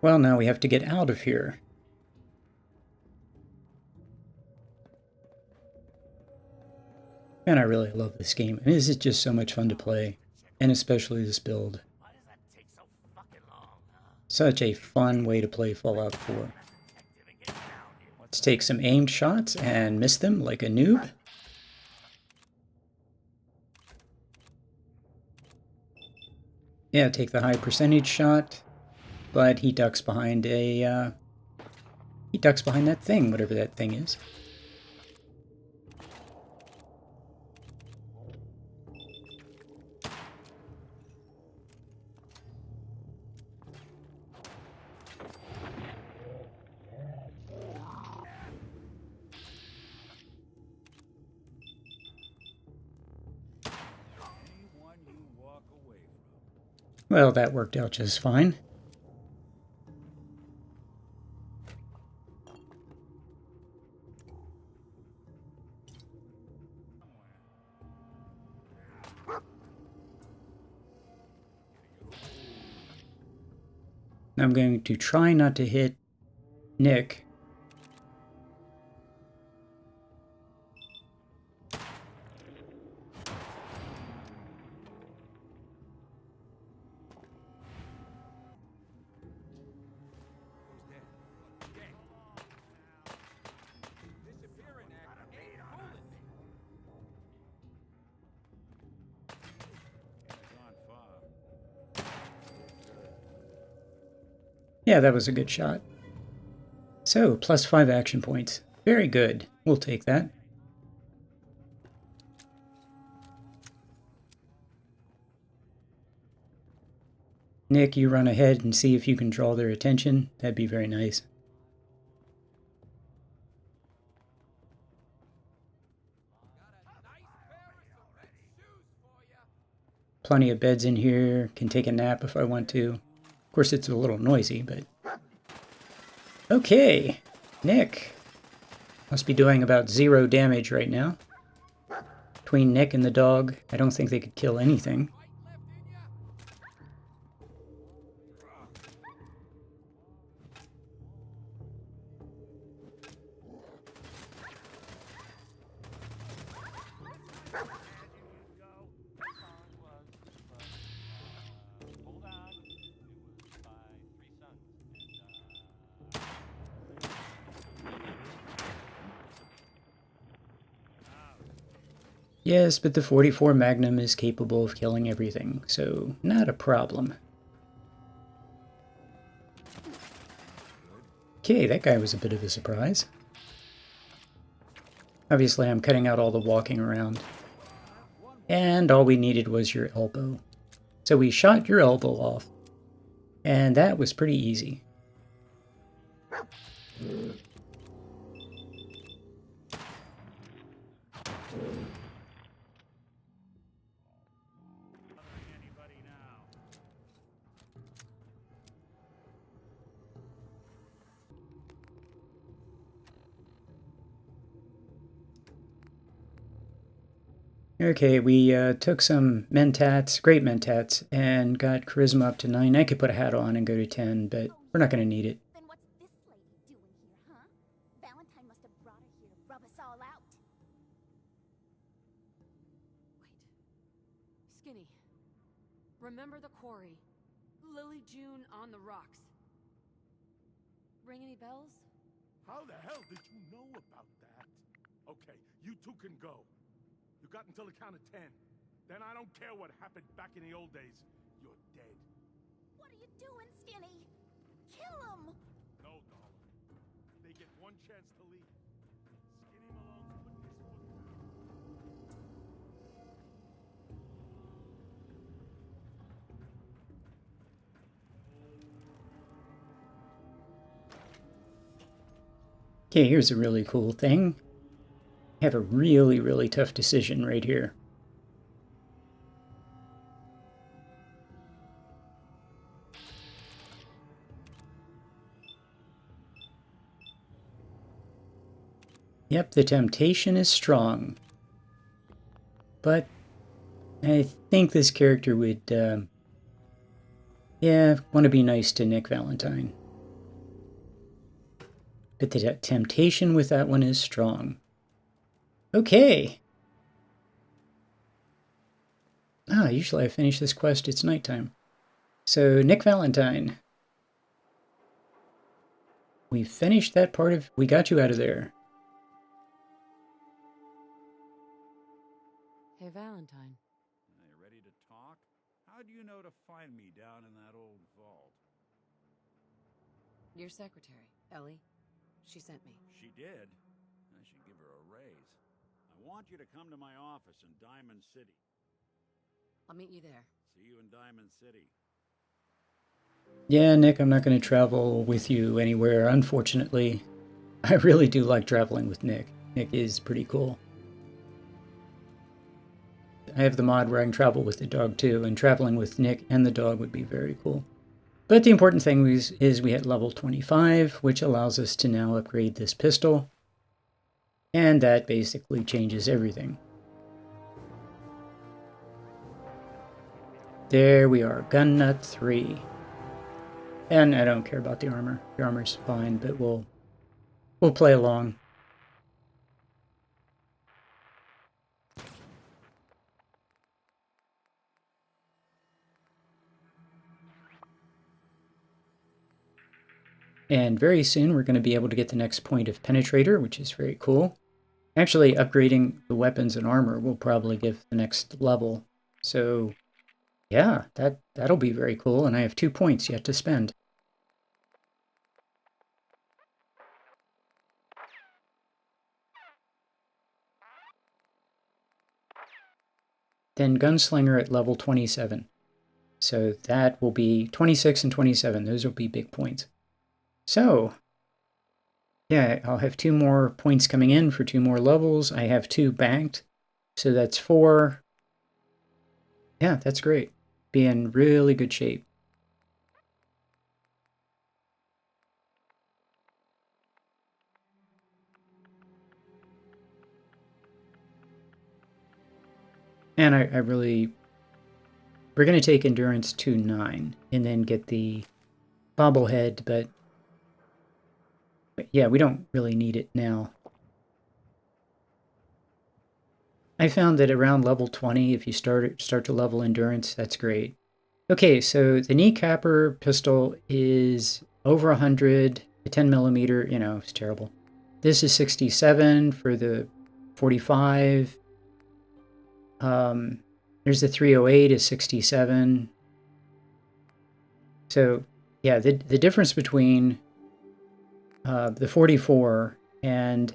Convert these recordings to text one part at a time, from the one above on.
Well, now we have to get out of here. And I really love this game. This is just so much fun to play, and especially this build. Such a fun way to play Fallout 4. Let's take some aimed shots and miss them like a noob. Yeah, take the high percentage shot, but he ducks behind that thing, whatever that thing is. Well, that worked out just fine. I'm going to try not to hit Nick. Yeah, that was a good shot. So, +5 action points. Very good. We'll take that. Nick, you run ahead and see if you can draw their attention. That'd be very nice. Plenty of beds in here. Can take a nap if I want to. Of course, it's a little noisy, but... Okay, Nick. Must be doing about 0 damage right now. Between Nick and the dog, I don't think they could kill anything. Yes, but the 44 Magnum is capable of killing everything, so not a problem. Okay, that guy was a bit of a surprise. Obviously, I'm cutting out all the walking around. And all we needed was your elbow. So we shot your elbow off. And that was pretty easy. Okay, we took some mentats, great mentats, and got charisma up to 9. I could put a hat on and go to 10, but we're not going to need it. Then what's this lady doing here, huh? Valentine must have brought her here to rub us all out. Wait. Skinny. Remember the quarry? Lily June on the rocks. Ring any bells? How the hell did you know about that? Okay, you two can go. You got until the count of 10. Then I don't care what happened back in the old days. You're dead. What are you doing, Skinny? Kill him! No, darling. They get one chance to leave. Skinny Malone's putting his foot down. Okay, here's a really cool thing. I have a really, really tough decision right here. Yep, the temptation is strong. But I think this character would, yeah, want to be nice to Nick Valentine. but the temptation with that one is strong. Okay. Usually I finish this quest, it's nighttime. So, Nick Valentine. We finished that part of... We got you out of there. Hey, Valentine. Hey, ready to talk? How do you know to find me down in that old vault? Your secretary, Ellie. She sent me. She did? I should give her a raise. I want you to come to my office in Diamond City. I'll meet you there. See you in Diamond City. Yeah, Nick, I'm not going to travel with you anywhere, unfortunately. I really do like traveling with Nick. Nick is pretty cool. I have the mod where I can travel with the dog too, and traveling with Nick and the dog would be very cool. But the important thing is we hit level 25, which allows us to now upgrade this pistol. And that basically changes everything. There we are, Gun Nut 3. And I don't care about the armor. The armor's fine, but we'll play along. And very soon we're going to be able to get the next point of Penetrator, which is very cool. Actually, upgrading the weapons and armor will probably give the next level. So, yeah, that'll be very cool, and I have 2 points yet to spend. Then Gunslinger at level 27. So that will be 26 and 27. Those will be big points. So, yeah, I'll have 2 more points coming in for 2 more levels. I have 2 banked, so that's 4. Yeah, that's great. Be in really good shape. And I really... We're going to take Endurance to 9 and then get the bobblehead, but yeah, we don't really need it now. I found that around level 20, if you start to level Endurance, that's great. Okay, so the kneecapper pistol is over 100, the 10mm, you know, it's terrible. This is 67 for the 45. There's the 308 is 67. So, yeah, the difference between the 44 and,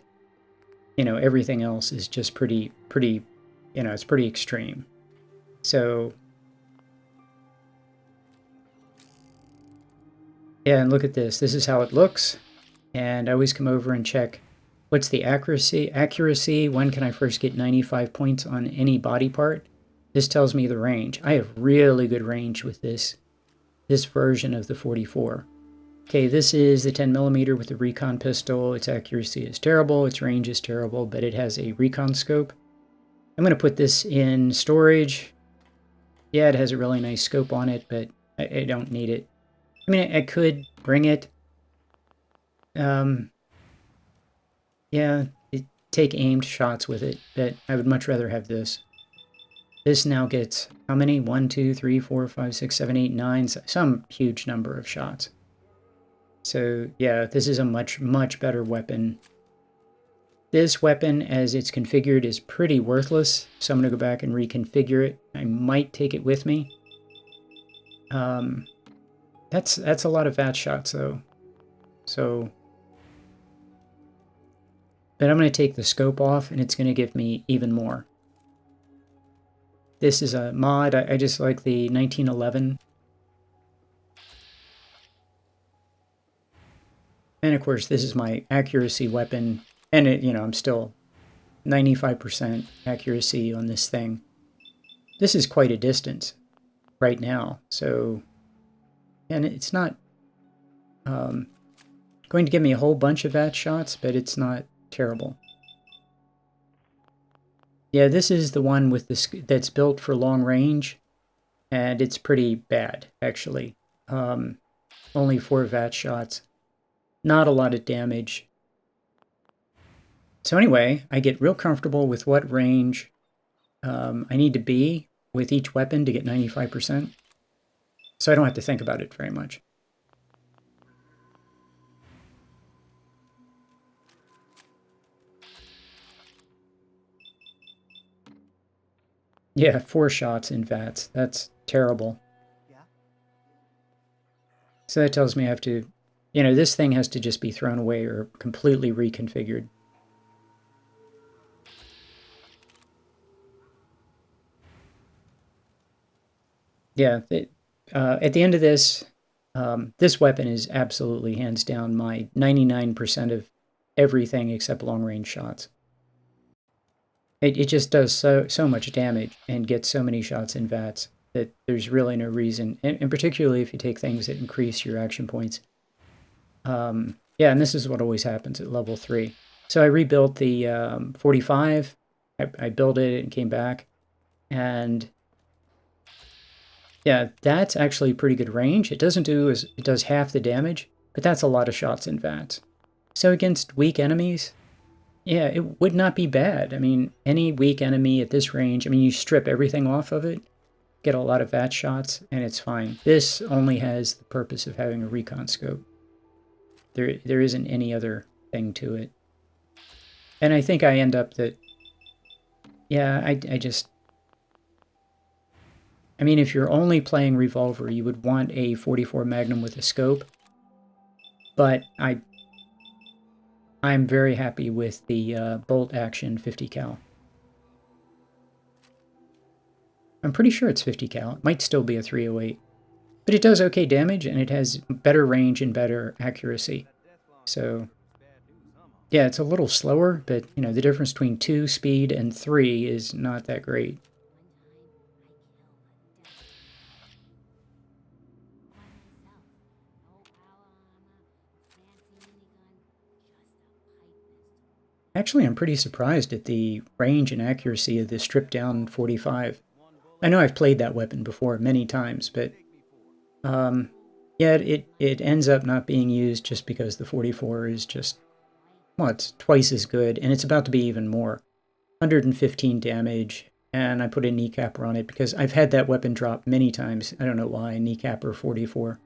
you know, everything else is just pretty, you know, it's pretty extreme. So, yeah, and look at this. This is how it looks. And I always come over and check what's the accuracy. When can I first get 95 points on any body part? This tells me the range. I have really good range with this version of the 44. Okay, this is the 10mm with the recon pistol. Its accuracy is terrible, its range is terrible, but it has a recon scope. I'm going to put this in storage. Yeah, it has a really nice scope on it, but I don't need it. I mean, I could bring it. Yeah, take aimed shots with it, but I would much rather have this. This now gets, how many? 1, 2, 3, 4, 5, 6, 7, 8, 9, some huge number of shots. So yeah, this is a much, much better weapon. This weapon, as it's configured, is pretty worthless, so I'm going to go back and reconfigure it. I might take it with me. That's a lot of VAT shots, though. So, but I'm going to take the scope off, and it's going to give me even more. This is a mod. I just like the 1911. And of course, this is my accuracy weapon. And it, you know, I'm still 95% accuracy on this thing. This is quite a distance right now. So, and it's not going to give me a whole bunch of VAT shots, but it's not terrible. Yeah, this is the one with this that's built for long range, and it's pretty bad, actually. Only 4 VAT shots. Not a lot of damage. So anyway, I get real comfortable with what range I need to be with each weapon to get 95%. So I don't have to think about it very much. Yeah, 4 shots in VATS. That's terrible. Yeah. So that tells me I have to, you know, this thing has to just be thrown away or completely reconfigured. Yeah, at the end of this, this weapon is absolutely hands down my 99% of everything except long-range shots. It just does so much damage and gets so many shots in VATS that there's really no reason, and particularly if you take things that increase your action points. Yeah, and this is what always happens at level 3. So I rebuilt the 45. I built it and came back, and yeah, that's actually pretty good range. It does half the damage, but that's a lot of shots in VATS. So against weak enemies, yeah, it would not be bad. I mean, any weak enemy at this range, I mean, you strip everything off of it, get a lot of VAT shots, and it's fine. This only has the purpose of having a recon scope. There isn't any other thing to it. And I think I end up that, yeah, I mean, if you're only playing Revolver, you would want a 44 Magnum with a scope. But I'm very happy with the bolt action 50 cal. I'm pretty sure it's 50 cal. It might still be a 308. But it does okay damage, and it has better range and better accuracy. So, yeah, it's a little slower, but, you know, the difference between 2 speed and 3 is not that great. Actually, I'm pretty surprised at the range and accuracy of the stripped down 45. I know I've played that weapon before many times, but yeah, it ends up not being used just because the 44 is just, well, it's twice as good, and it's about to be even more. 115 damage, and I put a kneecapper on it because I've had that weapon drop many times. I don't know why, kneecapper 44.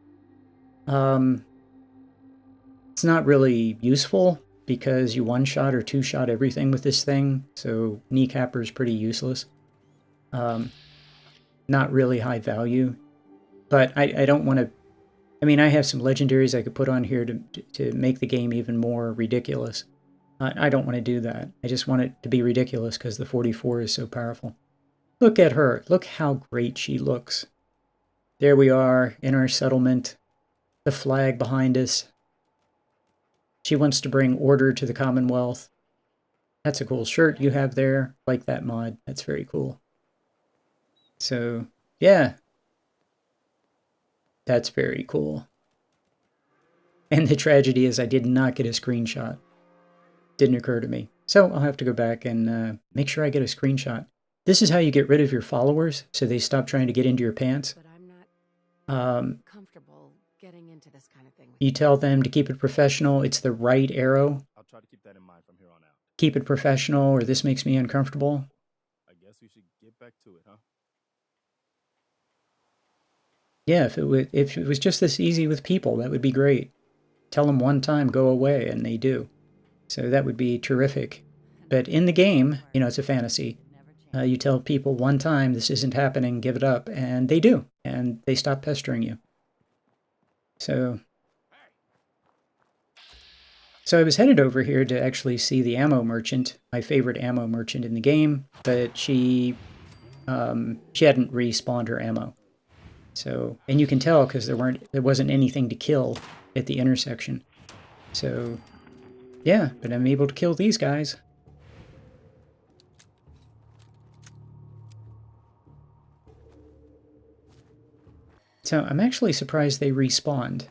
It's not really useful because you one-shot or two-shot everything with this thing, so kneecapper is pretty useless. Not really high value, but I don't want to... I mean, I have some legendaries I could put on here to make the game even more ridiculous. I don't want to do that. I just want it to be ridiculous because the 44 is so powerful. Look at her. Look how great she looks. There we are in our settlement. The flag behind us. She wants to bring order to the Commonwealth. That's a cool shirt you have there. Like that mod. That's very cool. So, yeah. That's very cool. And the tragedy is I did not get a screenshot. Didn't occur to me. So I'll have to go back and make sure I get a screenshot. This is how you get rid of your followers, so they stop trying to get into your pants. But I'm not comfortable getting into this kind of thing. You tell them to keep it professional. It's the right arrow. I'll try to keep that in mind from here on out. Keep it professional, or this makes me uncomfortable. I guess we should get back to it, huh? Yeah, if it was just this easy with people, that would be great. Tell them one time, go away, and they do. So that would be terrific. But in the game, you know, it's a fantasy. You tell people one time, this isn't happening, give it up, and they do. And they stop pestering you. So I was headed over here to actually see the ammo merchant, my favorite ammo merchant in the game, but she hadn't respawned her ammo. So, and you can tell because there wasn't anything to kill at the intersection. So, yeah, but I'm able to kill these guys. So I'm actually surprised they respawned.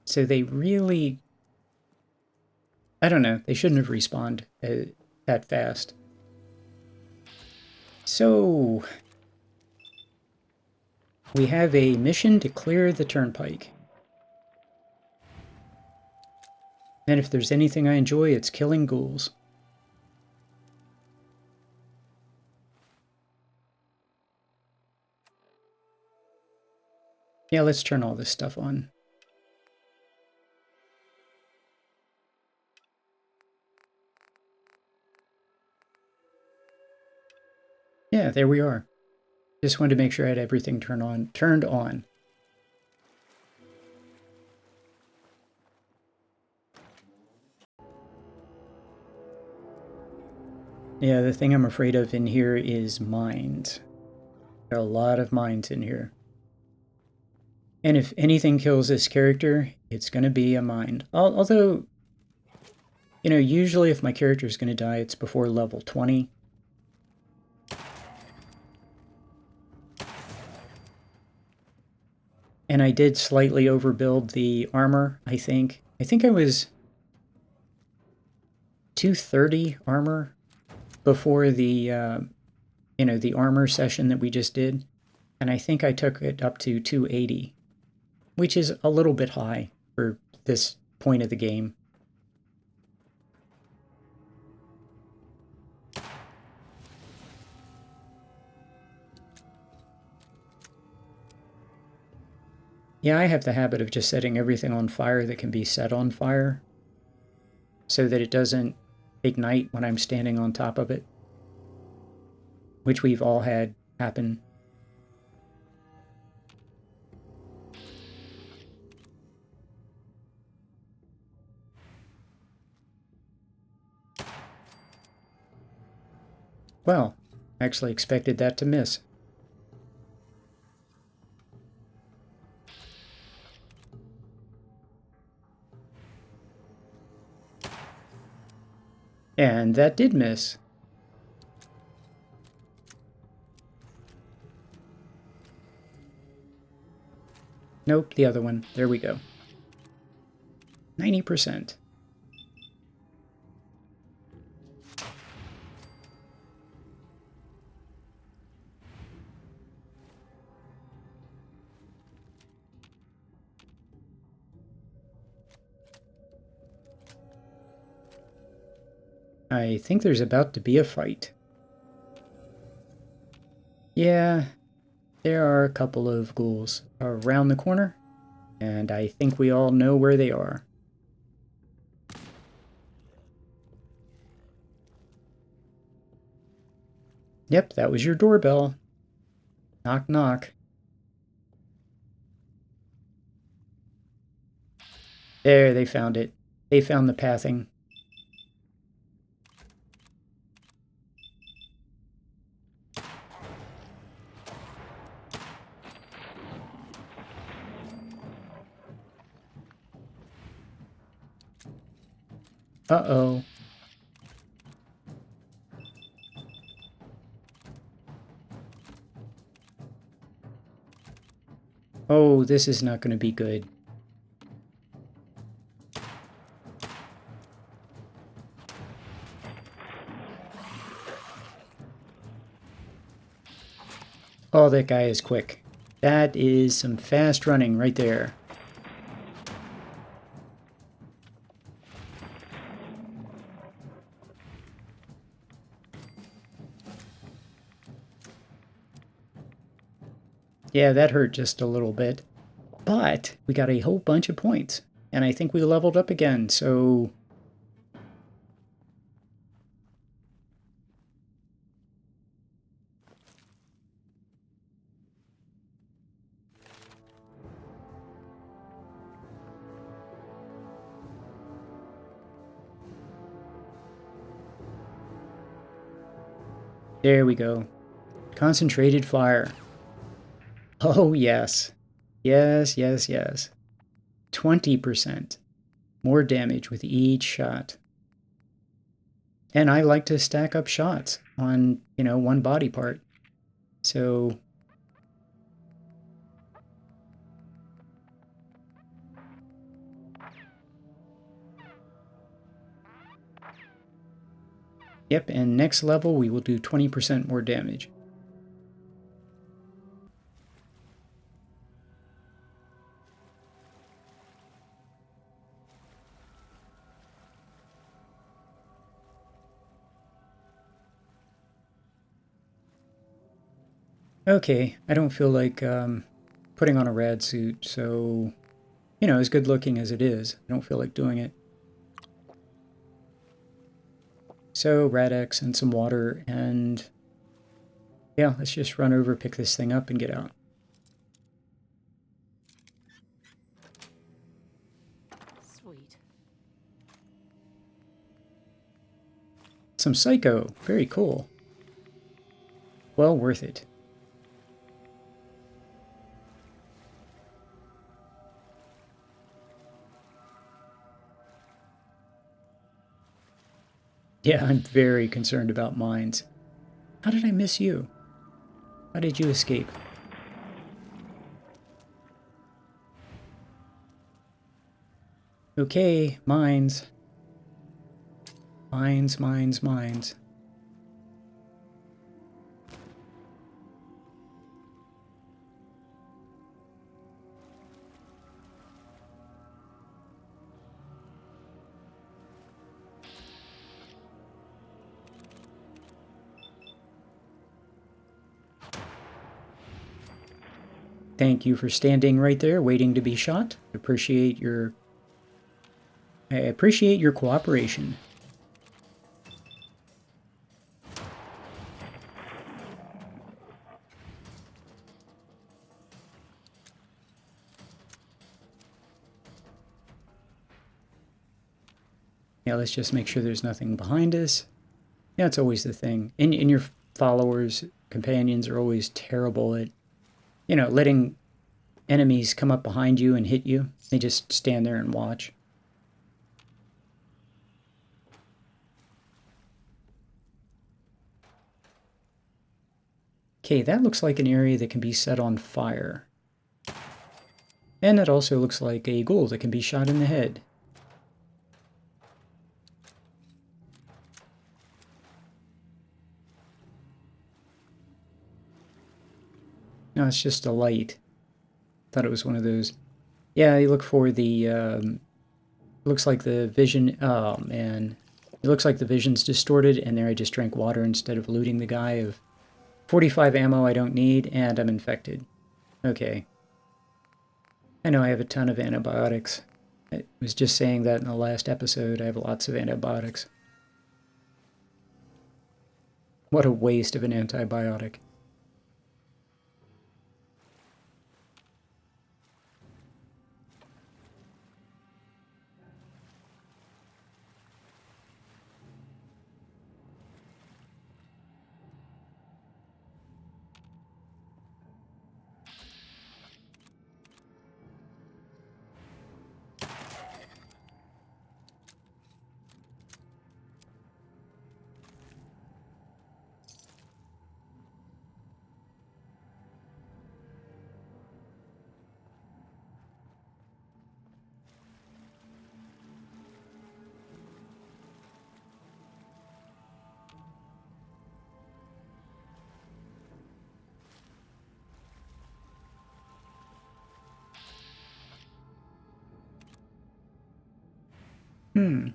So they really... I don't know, they shouldn't have respawned that fast. So... we have a mission to clear the turnpike. And if there's anything I enjoy, it's killing ghouls. Yeah, let's turn all this stuff on. Yeah, there we are. Just wanted to make sure I had everything turned on. Yeah, the thing I'm afraid of in here is mines. There are a lot of mines in here. And if anything kills this character, it's going to be a mine. Although, you know, usually if my character is going to die, it's before level 20. And I did slightly overbuild the armor, I think. I think I was 230 armor before the, you know, the armor session that we just did. And I think I took it up to 280, which is a little bit high for this point of the game. Yeah, I have the habit of just setting everything on fire that can be set on fire so that it doesn't ignite when I'm standing on top of it, which we've all had happen. Well, I actually expected that to miss. And that did miss. Nope, the other one. There we go. 90%. I think there's about to be a fight. Yeah, there are a couple of ghouls around the corner, and I think we all know where they are. Yep, that was your doorbell. Knock, knock. There, they found it. They found the pathing. Uh-oh. Oh, this is not going to be good. Oh, that guy is quick. That is some fast running right there. Yeah, that hurt just a little bit. But we got a whole bunch of points. And I think we leveled up again, so... There we go. Concentrated fire. Oh, yes. Yes, yes, yes. 20% more damage with each shot. And I like to stack up shots on, you know, one body part. So... Yep, and next level we will do 20% more damage. Okay, I don't feel like putting on a rad suit, so, you know, as good looking as it is, I don't feel like doing it. So, Rad-X and some water, and yeah, let's just run over, pick this thing up, and get out. Sweet. Some Psycho, very cool. Well worth it. Yeah, I'm very concerned about mines. How did I miss you? How did you escape? Okay, mines. Mines, mines, mines. Thank you for standing right there, waiting to be shot. I appreciate your cooperation. Yeah, let's just make sure there's nothing behind us. Yeah, it's always the thing. And your followers, companions are always terrible at, you know, letting enemies come up behind you and hit you. They just stand there and watch. Okay, that looks like an area that can be set on fire. And it also looks like a ghoul that can be shot in the head. No, it's just a light. Thought it was one of those. Yeah, you look for the, looks like the vision, oh man. It looks like the vision's distorted, and there I just drank water instead of looting the guy of 45 ammo I don't need, and I'm infected. Okay. I know I have a ton of antibiotics. I was just saying that in the last episode. I have lots of antibiotics. What a waste of an antibiotic.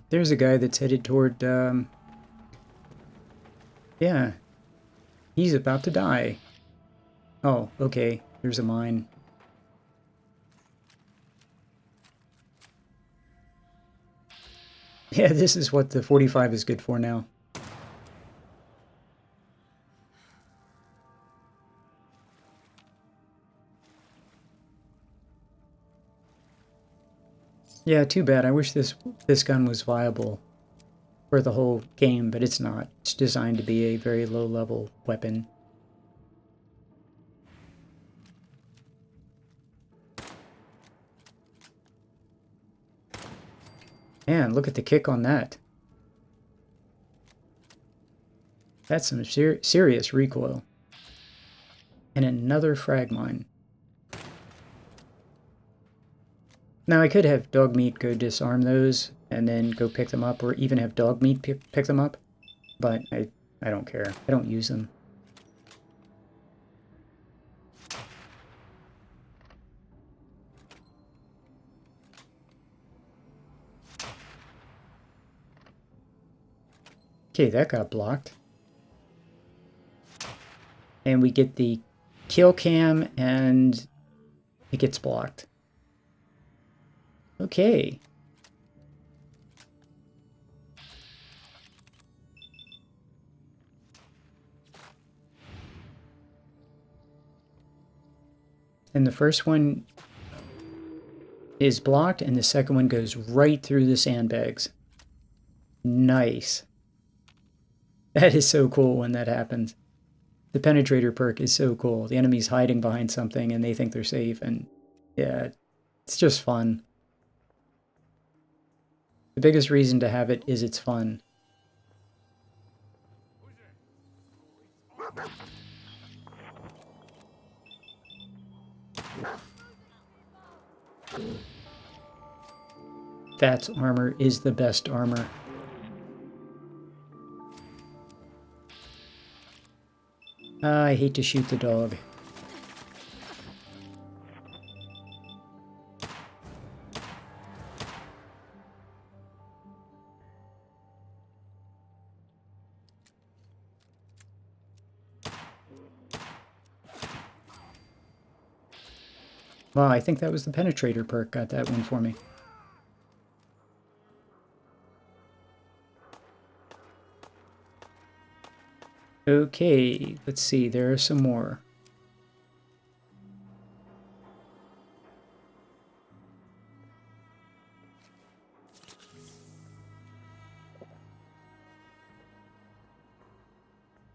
There's a guy that's headed toward, yeah, he's about to die. Oh, okay, there's a mine. Yeah, this is what the 45 is good for now. Yeah, too bad. I wish this gun was viable for the whole game, but it's not. It's designed to be a very low-level weapon. Man, look at the kick on that. That's some serious recoil. And another frag mine. Now, I could have Dogmeat go disarm those and then go pick them up, or even have Dogmeat pick them up, but I don't care. I don't use them. Okay, that got blocked. And we get the kill cam and it gets blocked. Okay. And the first one is blocked, and the second one goes right through the sandbags. Nice. That is so cool when that happens. The penetrator perk is so cool. The enemy's hiding behind something and they think they're safe, and yeah, it's just fun. The biggest reason to have it is it's fun. That's armor is the best armor. I hate to shoot the dog. Wow, I think that was the penetrator perk got that one for me. Okay, let's see, there are some more.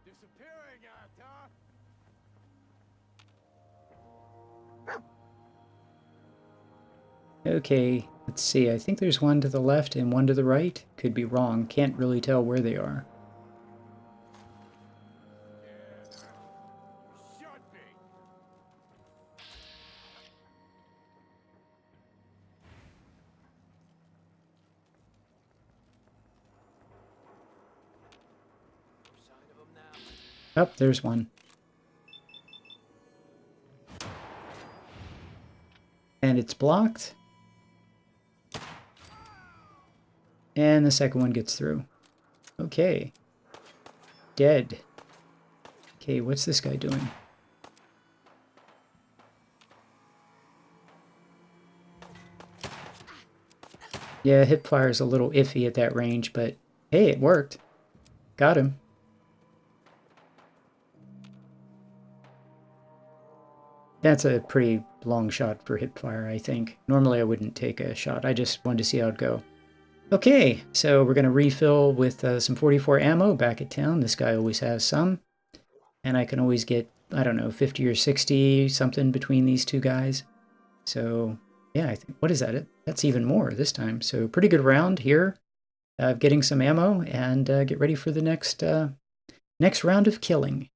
Disappearing out, huh? Okay, let's see, I think there's one to the left and one to the right. Could be wrong, can't really tell where they are. Should be. Oh, there's one. And it's blocked. And the second one gets through. Okay. Dead. Okay, what's this guy doing? Yeah, hip fire is a little iffy at that range, but hey, it worked. Got him. That's a pretty long shot for hip fire, I think. Normally I wouldn't take a shot. I just wanted to see how it'd go. Okay, so we're going to refill with some 44 ammo back at town. This guy always has some. And I can always get, I don't know, 50 or 60, something between these two guys. So, yeah, I think, what is that? That's even more this time. So, pretty good round here. Getting some ammo and get ready for the next round of killing.